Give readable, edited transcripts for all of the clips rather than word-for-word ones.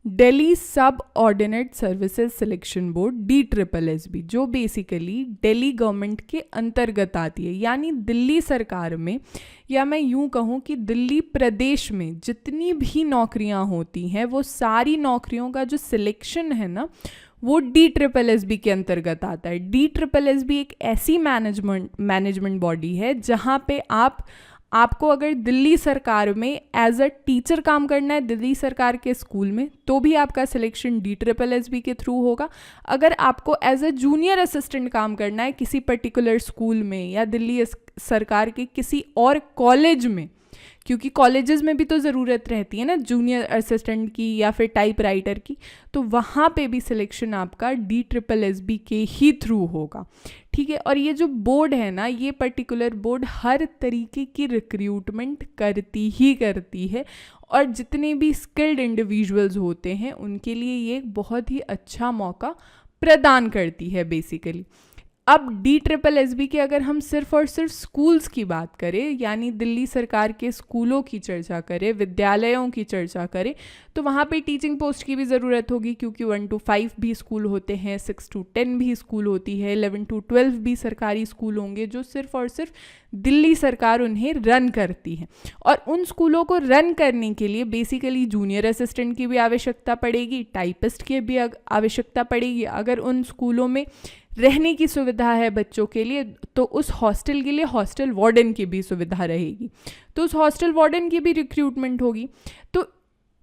दिल्ली सब ordinate services selection board DSSB, जो basically Delhi government के अंतर्गत आती है, यानी दिल्ली सरकार में, या मैं यूँ कहूँ कि दिल्ली प्रदेश में जितनी भी नौकरियाँ होती हैं वो सारी नौकरियों का जो सिलेक्शन है ना वो DSSB के अंतर्गत आता है। DSSB एक ऐसी मैनेजमेंट बॉडी है जहाँ पे आपको अगर दिल्ली सरकार में एज अ टीचर काम करना है दिल्ली सरकार के स्कूल में, तो भी आपका सिलेक्शन DSSB के थ्रू होगा। अगर आपको एज अ जूनियर असिस्टेंट काम करना है किसी पर्टिकुलर स्कूल में या दिल्ली सरकार के किसी और कॉलेज में, क्योंकि कॉलेजेस में भी तो ज़रूरत रहती है ना जूनियर असिस्टेंट की या फिर टाइप राइटर की, तो वहाँ पे भी सिलेक्शन आपका DSSB के ही थ्रू होगा। ठीक है, और ये जो बोर्ड है ना, ये पर्टिकुलर बोर्ड हर तरीके की रिक्रूटमेंट करती है, और जितने भी स्किल्ड इंडिविजुअल्स होते हैं उनके लिए ये एक बहुत ही अच्छा मौका प्रदान करती है बेसिकली। अब DSSB के अगर हम सिर्फ और सिर्फ स्कूल्स की बात करें, यानी दिल्ली सरकार के स्कूलों की चर्चा करें, विद्यालयों की चर्चा करें, तो वहाँ पे टीचिंग पोस्ट की भी ज़रूरत होगी, क्योंकि 1 to 5 भी स्कूल होते हैं, 6 to 10 भी स्कूल होती है, 11 to 12 भी सरकारी स्कूल होंगे जो सिर्फ और सिर्फ दिल्ली सरकार उन्हें रन करती है। और उन स्कूलों को रन करने के लिए बेसिकली जूनियर असिस्टेंट की भी आवश्यकता पड़ेगी, टाइपिस्ट की भी आवश्यकता पड़ेगी। अगर उन स्कूलों में रहने की सुविधा है बच्चों के लिए, तो उस हॉस्टल के लिए हॉस्टल वार्डन की भी सुविधा रहेगी, तो उस हॉस्टल वार्डन की भी रिक्रूटमेंट होगी। तो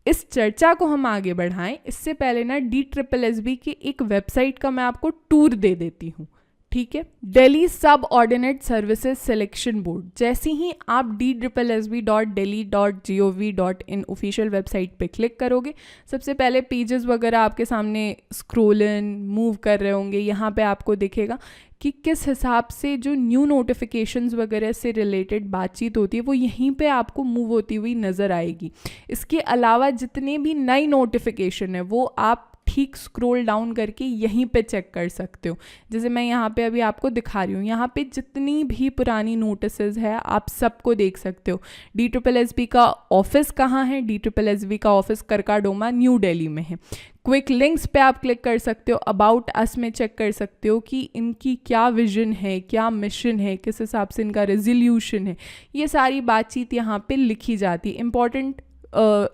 इस चर्चा को हम आगे बढ़ाएं इससे पहले ना DSSB की एक वेबसाइट का मैं आपको टूर दे देती हूँ। ठीक है, दिल्ली सब ऑर्डिनेट सर्विसेज सिलेक्शन बोर्ड, जैसे ही आप DSSB.delhi.gov.in ऑफिशियल वेबसाइट पे क्लिक करोगे, सबसे पहले पेजेस वगैरह आपके सामने स्क्रॉल इन मूव कर रहे होंगे। यहाँ पे आपको दिखेगा कि किस हिसाब से जो न्यू नोटिफिकेशंस वगैरह से रिलेटेड बातचीत होती है वो यहीं पे आपको मूव होती हुई नज़र आएगी। इसके अलावा जितने भी नई नोटिफिकेशन है वो आप ठीक स्क्रॉल डाउन करके यहीं पे चेक कर सकते हो। जैसे मैं यहाँ पे अभी आपको दिखा रही हूँ, यहाँ पे जितनी भी पुरानी नोटिसेस है आप सबको देख सकते हो। DSSB का ऑफिस कहाँ है? DSSB का ऑफिस करकाडोमा न्यू दिल्ली में है। क्विक लिंक्स पे आप क्लिक कर सकते हो, अबाउट अस में चेक कर सकते हो कि इनकी क्या विजन है, क्या मिशन है, किस हिसाब से इनका रेजोल्यूशन है, ये सारी बातचीत यहाँ पे लिखी जाती है। इंपॉर्टेंट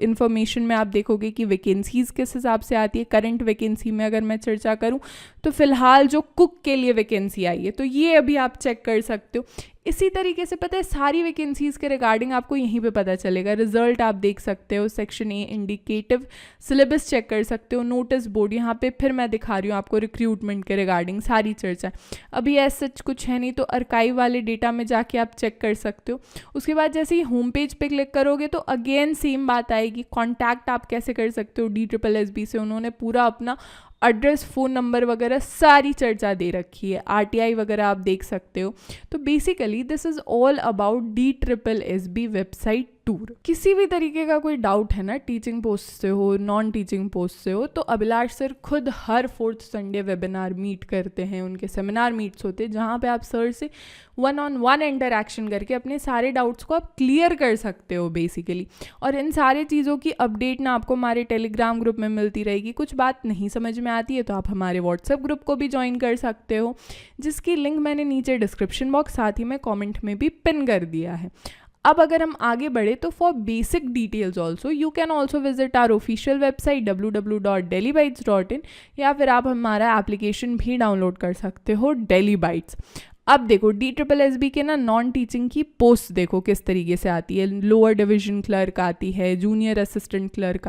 इन्फॉर्मेशन में आप देखोगे कि वैकेंसीज़ किस हिसाब से आती है। करंट वैकेंसी में अगर मैं चर्चा करूं तो फ़िलहाल जो कुक के लिए वैकेंसी आई है, तो ये अभी आप चेक कर सकते हो। इसी तरीके से पता है सारी वैकेंसीज़ के रिगार्डिंग आपको यहीं पे पता चलेगा। रिजल्ट आप देख सकते हो, section A indicative syllabus check कर सकते हो, नोटिस बोर्ड, यहाँ पे फिर मैं दिखा रही हूँ आपको रिक्रूटमेंट के रिगार्डिंग सारी चर्चा। अभी ऐसा सच कुछ है नहीं, तो अर्काइव वाले डेटा में जाके आप चेक कर सकते हो। उसके बाद जैसे ही होम पेज पे क्लिक करोगे तो अगेन सेम बात आएगी, कॉन्टैक्ट आप कैसे कर सकते हो DSSB से। उन्होंने पूरा अपना एड्रेस, फ़ोन नंबर वगैरह सारी चर्चा दे रखी है, RTI वगैरह आप देख सकते हो। तो basically this is all about DSSB website tour. किसी भी तरीके का कोई डाउट है ना, टीचिंग पोस्ट से हो, नॉन टीचिंग पोस्ट से हो, तो अभिलाष सर खुद हर 4th संडे वेबिनार मीट करते हैं, उनके सेमिनार मीट्स होते हैं जहाँ पे आप सर से 1-on-1 इंटरैक्शन करके अपने सारे डाउट्स को आप क्लियर कर सकते हो बेसिकली। और इन सारे चीज़ों की अपडेट ना आपको हमारे टेलीग्राम ग्रुप में मिलती रहेगी। कुछ बात नहीं समझ में आती है तो आप हमारे व्हाट्सएप ग्रुप को भी ज्वाइन कर सकते हो, जिसकी लिंक मैंने नीचे डिस्क्रिप्शन बॉक्स साथ ही में कॉमेंट में भी पिन कर दिया है। अब अगर हम आगे बढ़े तो for basic details also you can also visit our official website www.delhibytes.in, या फिर आप हमारा एप्लीकेशन भी डाउनलोड कर सकते हो दिल्ली बाइट्स। अब देखो DSSB के ना नॉन टीचिंग की पोस्ट देखो किस तरीके से आती है। लोअर डिवीजन क्लर्क आती है, junior assistant clerk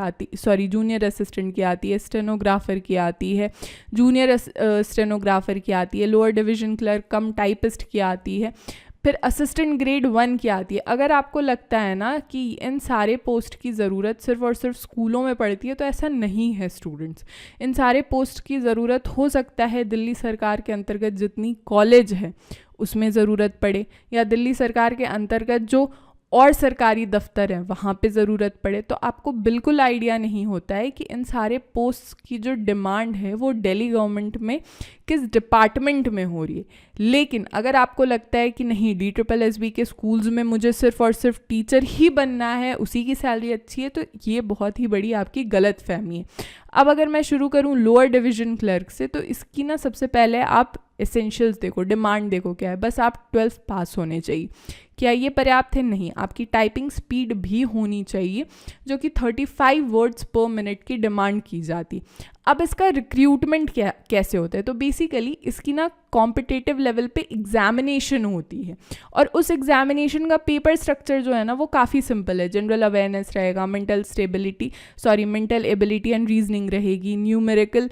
junior assistant की आती है, स्टेनोग्राफर की आती है, जूनियर स्टेनोग्राफर की आती है, लोअर डिवीजन क्लर्क कम टाइपिस्ट की आती है, फिर असिस्टेंट ग्रेड 1 की आती है। अगर आपको लगता है ना कि इन सारे पोस्ट की ज़रूरत सिर्फ और सिर्फ स्कूलों में पड़ती है, तो ऐसा नहीं है स्टूडेंट्स। इन सारे पोस्ट की ज़रूरत हो सकता है दिल्ली सरकार के अंतर्गत जितनी कॉलेज है उसमें ज़रूरत पड़े, या दिल्ली सरकार के अंतर्गत जो और सरकारी दफ्तर हैं वहाँ पे ज़रूरत पड़े, तो आपको बिल्कुल आइडिया नहीं होता है कि इन सारे पोस्ट की जो डिमांड है वो दिल्ली गवर्नमेंट में किस डिपार्टमेंट में हो रही है। लेकिन अगर आपको लगता है कि नहीं DSSB के स्कूल्स में मुझे सिर्फ और सिर्फ टीचर ही बनना है, उसी की सैलरी अच्छी है, तो ये बहुत ही बड़ी आपकी गलत फहमी है। अब अगर मैं शुरू करूँ लोअर डिवीज़न क्लर्क से, तो इसकी ना सबसे पहले आप एसेंशियल्स देखो, डिमांड देखो क्या है। बस आप 12th पास होने चाहिए। क्या ये पर्याप्त है? नहीं, आपकी टाइपिंग स्पीड भी होनी चाहिए, जो कि 35 वर्ड्स पर मिनट की डिमांड की जाती। अब इसका रिक्रूटमेंट कैसे होता है? तो बेसिकली इसकी ना कॉम्पिटिटिव लेवल पे एग्जामिनेशन होती है, और उस एग्जामिनेशन का पेपर स्ट्रक्चर जो है ना वो काफ़ी सिंपल है। जनरल अवेयरनेस रहेगा, मेंटल एबिलिटी एंड रीजनिंग रहेगी, numerical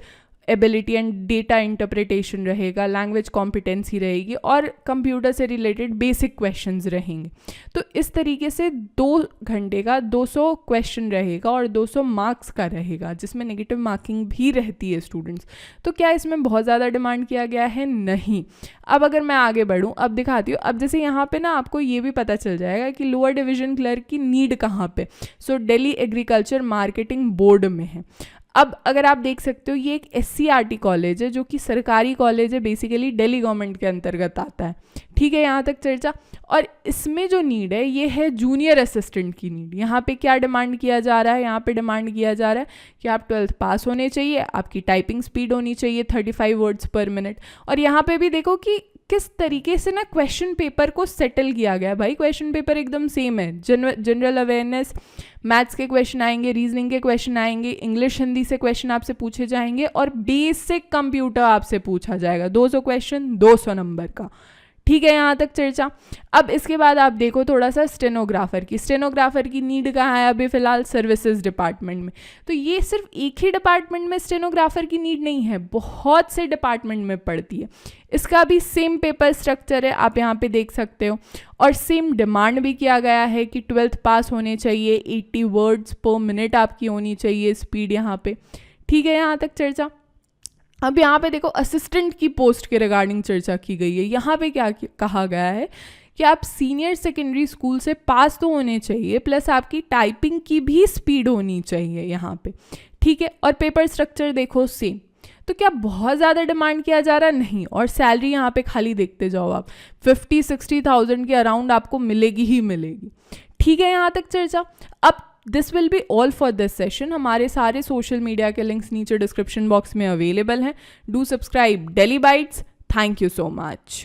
ability and data interpretation रहेगा, लैंग्वेज कॉम्पिटेंसी रहेगी, और कंप्यूटर से रिलेटेड बेसिक क्वेश्चंस रहेंगे। तो इस तरीके से 2 घंटे का 200 क्वेश्चन रहेगा और 200 मार्क्स का रहेगा, जिसमें नेगेटिव मार्किंग भी रहती है स्टूडेंट्स। तो क्या इसमें बहुत ज़्यादा डिमांड किया गया है? नहीं। अब अगर मैं आगे बढ़ूँ, अब दिखाती हूँ। अब जैसे यहाँ पे ना आपको ये भी पता चल जाएगा कि लोअर डिवीज़न क्लर्क की नीड कहाँ पे। सो दिल्ली एग्रीकल्चर मार्केटिंग बोर्ड में है। अब अगर आप देख सकते हो, ये एक SCRT कॉलेज है, जो कि सरकारी कॉलेज है, बेसिकली दिल्ली गवर्नमेंट के अंतर्गत आता है। ठीक है, यहाँ तक चर्चा। और इसमें जो नीड है ये है जूनियर असिस्टेंट की नीड। यहाँ पे क्या डिमांड किया जा रहा है? यहाँ पे डिमांड किया जा रहा है कि आप 12th पास होने चाहिए, आपकी टाइपिंग स्पीड होनी चाहिए 35 वर्ड्स पर मिनट। और यहाँ पे भी देखो कि किस तरीके से ना क्वेश्चन पेपर को सेटल किया गया है। भाई क्वेश्चन पेपर एकदम सेम है। जनरल अवेयरनेस, मैथ्स के क्वेश्चन आएंगे, रीजनिंग के क्वेश्चन आएंगे, इंग्लिश हिंदी से क्वेश्चन आपसे पूछे जाएंगे, और बेसिक कंप्यूटर आपसे पूछा जाएगा। 200 क्वेश्चन 200 नंबर का। ठीक है, यहाँ तक चर्चा। अब इसके बाद आप देखो थोड़ा सा स्टेनोग्राफर की नीड कहाँ है अभी फ़िलहाल? सर्विसेज डिपार्टमेंट में। तो ये सिर्फ एक ही डिपार्टमेंट में स्टेनोग्राफर की नीड नहीं है, बहुत से डिपार्टमेंट में पड़ती है। इसका भी सेम पेपर स्ट्रक्चर है, आप यहाँ पे देख सकते हो, और सेम डिमांड भी किया गया है कि 12th पास होने चाहिए, 80 वर्ड्स पर मिनट आपकी होनी चाहिए स्पीड यहाँ पे। ठीक है, यहाँ तक चर्चा। अब यहाँ पे देखो असिस्टेंट की पोस्ट के रिगार्डिंग चर्चा की गई है। यहाँ पे क्या कहा गया है कि आप सीनियर सेकेंडरी स्कूल से पास तो होने चाहिए, प्लस आपकी टाइपिंग की भी स्पीड होनी चाहिए यहाँ पे। ठीक है, और पेपर स्ट्रक्चर देखो सेम। तो क्या बहुत ज़्यादा डिमांड किया जा रहा? नहीं। और सैलरी यहाँ पे खाली देखते जाओ आप, 50-60,000 के अराउंड आपको मिलेगी ही मिलेगी। ठीक है, यहाँ तक चर्चा। अब this will be all for this session. हमारे सारे सोशल मीडिया के लिंक्स नीचे डिस्क्रिप्शन बॉक्स में अवेलेबल हैं। Do subscribe Delhi bytes. Thank you so much.